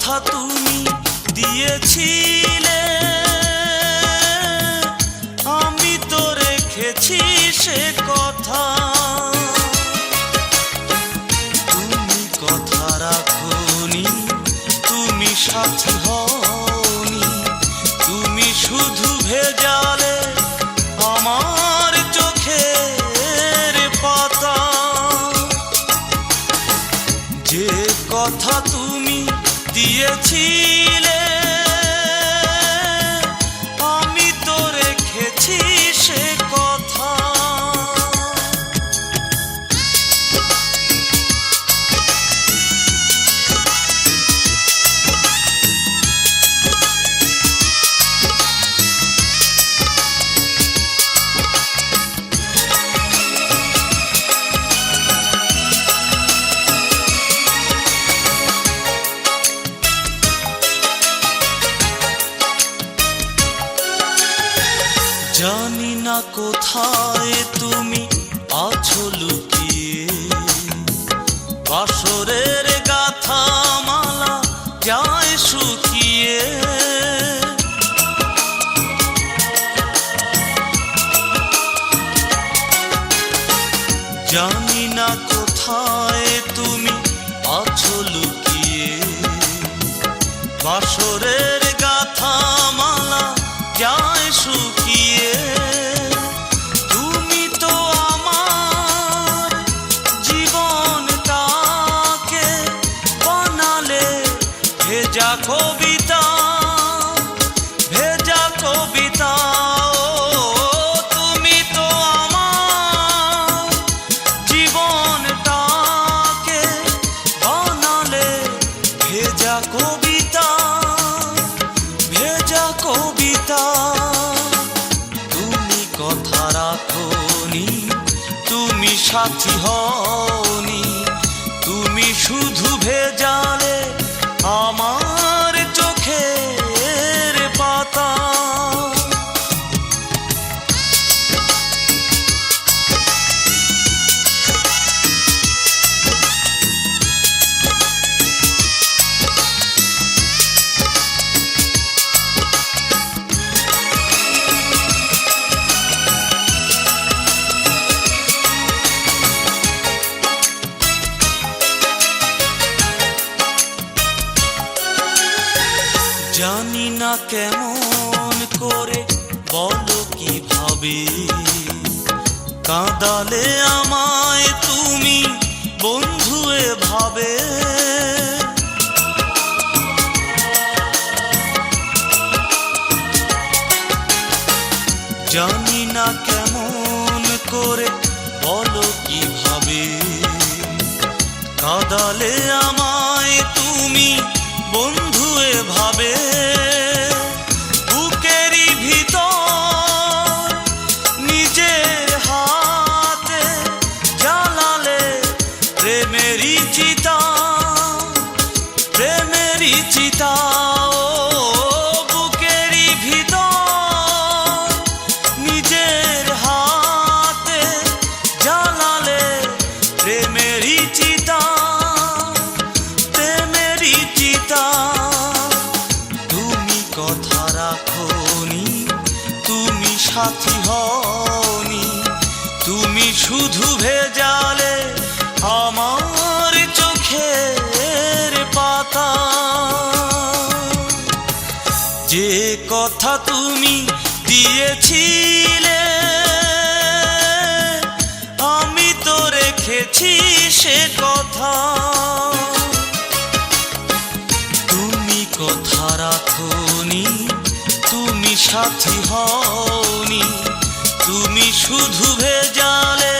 কথা তুমি দিয়েছিলে আমি তো রেখেছি সে কথা। তুমি কথা রাখোনি, তুমি সাথী হওনি, তুমি শুধু ভেজালে আমার চোখের পাতা। যে কথা তুমি দিয়েছিলে আমি তো রেখেছি সে কথা। জানি না কোথায় তুমি আছো লুকিয়ে, বাসরের গাথা মালা যায় শুকিয়ে। জানি না কোথায় তুমি আছো লুকিয়ে, বাসরের গাথা মালা যায় শুকিয়ে। তুমি তো আমার জীবনটাকে বানালে ভেজা কবিতা, ভেজা কবিতা। তুমি তো আমার জীবনটাকে বানালে ভেজা কবিতা, ভেজা কবিতা। তুমি কথা রাখোনি, তুমি সাথী হওনি, তুমি শুধু ভেজালে আমার চোখের পাতা। জানি না কেমন করে বলো কিভাবে কাঁদালে আমায় তুমি বন্ধু এভাবে। জানি না কেমন করে বলো কিভাবে কাঁদালে আমায় তুমি বন্ধু এভাবে। বুকেরই ভিতর নিজের হাতে জ্বালালে প্রেমেরই চিতা, প্রেমেরই চিতা। বুকেরই ভিতর নিজের হাতে জ্বালালে প্রেমেরই চিতা, প্রেমেরই চিতা। তুমি কথা রাখোনি, তুমি সাথী হওনি, তুমি শুধু ভেজালে আমার চোখের পাতা। যে কথা তুমি দিয়েছিলে আমি তো রেখেছি সে কথা। তুমি কথা রাখোনি, তুমি সাথী হওনি, তুমি শুধু ভেজালে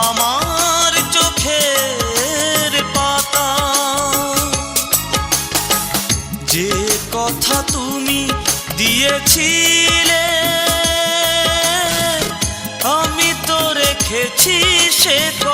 আমার চোখের পাতা। যে কথা তুমি দিয়েছিলে আমি তো রেখেছি সে কথা।